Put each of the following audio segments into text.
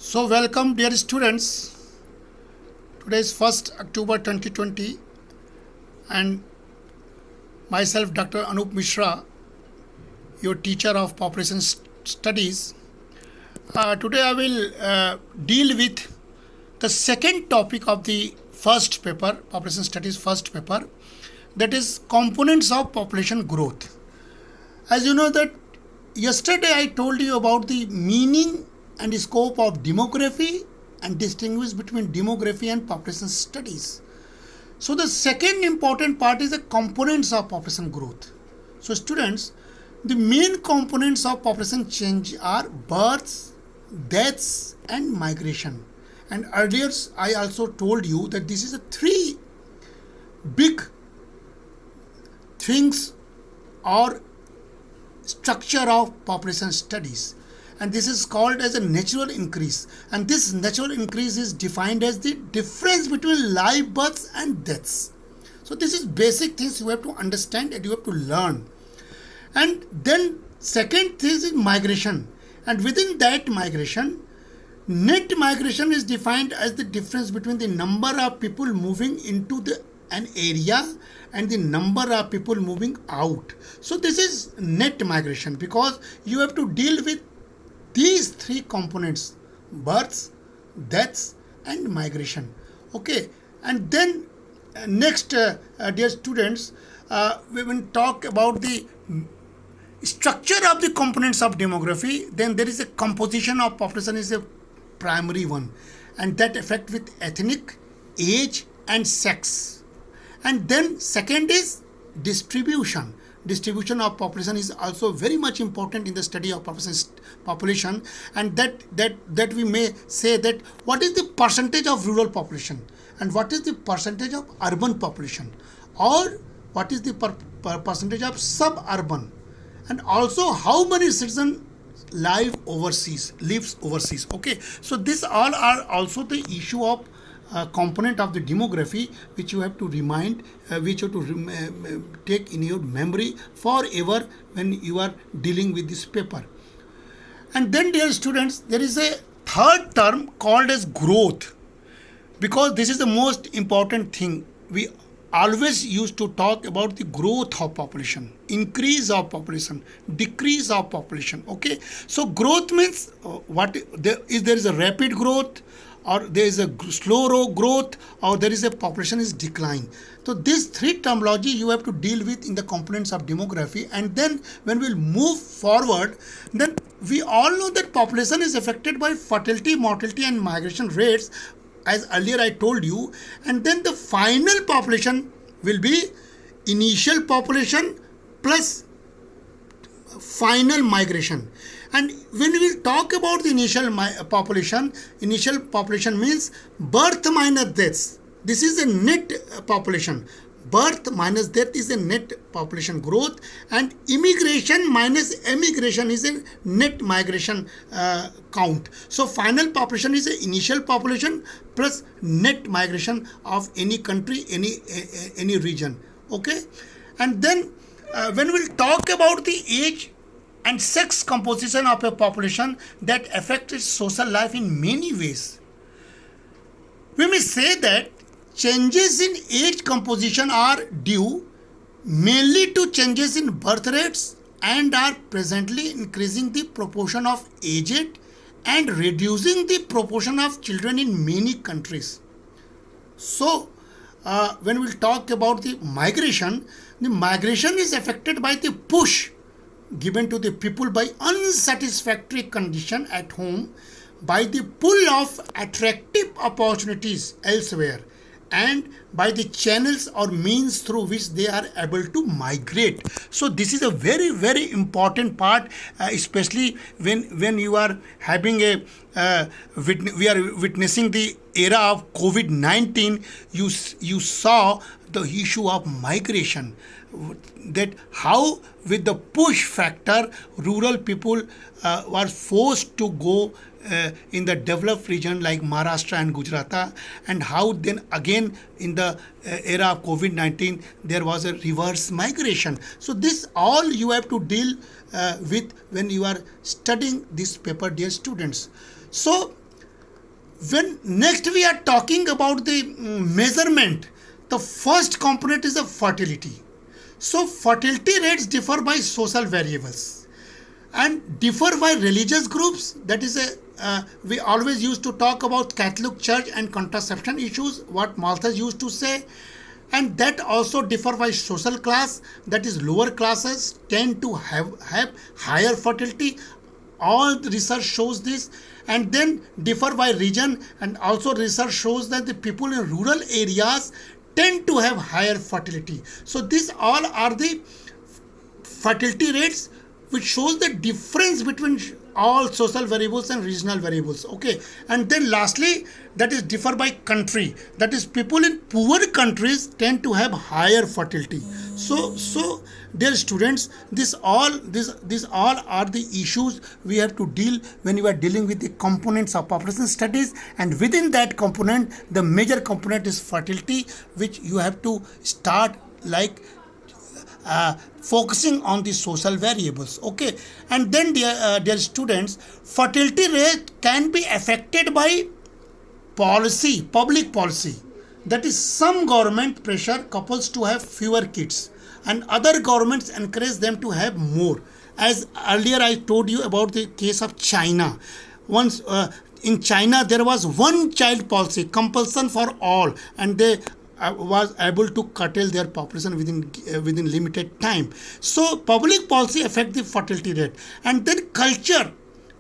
So welcome dear students. Today is 1st October 2020 and myself Dr. Anup Mishra, your teacher of population studies. Today I will deal with the second topic of the first paper, population studies first paper, that is components of population growth. As you know that yesterday I told you about the meaning and the scope of demography and distinguish between demography and population studies. So the second important part is the components of population growth. So students, the main components of population change are births, deaths and migration. And earlier I also told you that this is a three big things or structure of population studies, and this is called as a natural increase, and this natural increase is defined as the difference between live births and deaths. So this is basic things you have to understand and you have to learn. And then second thing is migration, and within that migration, net migration is defined as the difference between the number of people moving into an area and the number of people moving out. So this is net migration because you have to deal with these three components: births, deaths and migration. Okay, and then next dear students, we will talk about the structure of the components of demography. Then there is a composition of population is a primary one, and that affect with ethnic, age and sex. And then second is distribution. Distribution of population is also very much important in the study of population, and that we may say that what is the percentage of rural population and what is the percentage of urban population, or what is the percentage of suburban, and also how many citizens lives overseas. Okay, so this all are also the issue of component of the demography which you have to remind, which you have to take in your memory forever when you are dealing with this paper. And then dear students, there is a third term called as growth, because this is the most important thing. We always used to talk about the growth of population, increase of population, decrease of population. Okay, so growth means there is a rapid growth, or there is a slow growth, or there is a population is decline. So these three terminology you have to deal with in the components of demography. And then when we'll move forward, then we all know that population is affected by fertility, mortality and migration rates, as earlier I told you. And then the final population will be initial population plus final migration. And when we talk about the initial population means birth minus deaths. This is a net population. Birth minus death is a net population growth, and immigration minus emigration is a net migration count. So final population is the initial population plus net migration of any country, any region. Okay, and then when we'll talk about the age and sex composition of a population, that affects its social life in many ways. We may say that changes in age composition are due mainly to changes in birth rates and are presently increasing the proportion of aged and reducing the proportion of children in many countries. So, when we talk about the migration is affected by the push given to the people by unsatisfactory condition at home, by the pull of attractive opportunities elsewhere, and by the channels or means through which they are able to migrate. So this is a very, very important part, especially when you are having we are witnessing the era of COVID-19. You saw the issue of migration, that how with the push factor rural people were forced to go in the developed region like Maharashtra and Gujarat, and how then again in the era of COVID-19 there was a reverse migration. So this all you have to deal with when you are studying this paper, dear students. So When next we are talking about the measurement, the first component is the fertility. So fertility rates differ by social variables and differ by religious groups. That is a we always used to talk about Catholic Church and contraception issues, what Malthus used to say, and that also differ by social class. That is, lower classes tend to have higher fertility. All the research shows this. And then differ by region, and also research shows that the people in rural areas tend to have higher fertility. So these all are the fertility rates which shows the difference between all social variables and regional variables. Okay, and then lastly, that is differ by country. That is, people in poor countries tend to have higher fertility. So dear students, these all are the issues we have to deal when you are dealing with the components of population studies. And within that component, the major component is fertility, which you have to start like focusing on the social variables. Okay, and then dear students, fertility rate can be affected by policy, public policy. That is, some government pressure couples to have fewer kids, and other governments encourage them to have more. As earlier I told you about the case of China. Once in China there was one child policy, compulsion for all, and they was able to curtail their population within limited time. So public policy affect the fertility rate. And then culture,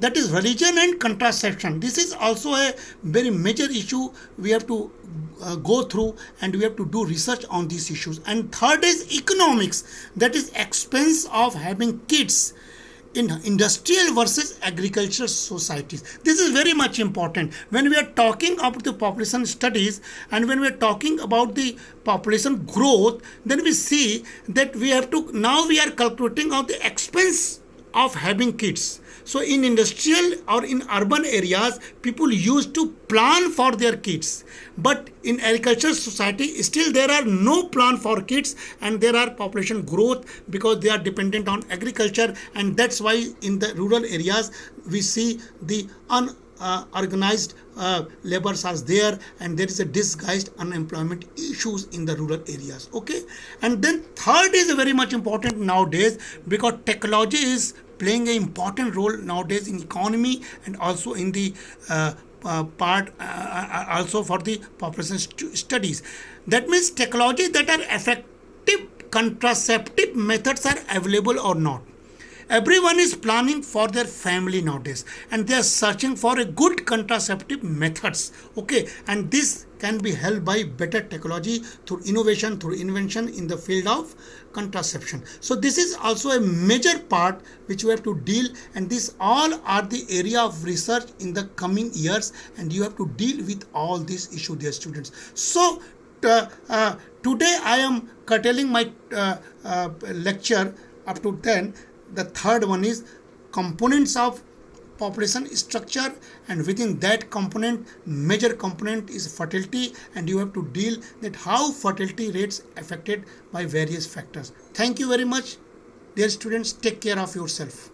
that is religion and contraception. This is also a very major issue we have to go through, and we have to do research on these issues. And third is economics, that is expense of having kids in industrial versus agricultural societies. This is very much important when we are talking about the population studies, and when we are talking about the population growth. Then we see that we have to, now we are calculating out the expense of having kids. So in industrial or in urban areas, people used to plan for their kids, but in agricultural society still there are no plan for kids, and there are population growth because they are dependent on agriculture. And that's why in the rural areas we see the unorganized labors are there, and there is a disguised unemployment issues in the rural areas. Okay, and then third is very much important nowadays, because technology is playing an important role nowadays in economy, and also in the part also for the population studies. That means technology that are effective contraceptive methods are available or not. Everyone is planning for their family nowadays, and they are searching for a good contraceptive methods. Okay, and this can be helped by better technology through innovation, through invention in the field of contraception. So this is also a major part which we have to deal, and these all are the area of research in the coming years, and you have to deal with all these issues, dear students. So today I am curtailing my lecture up to 10. The third one is components of population structure, and within that component, major component is fertility, and you have to deal that how fertility rates affected by various factors. Thank you very much, dear students. Take care of yourself.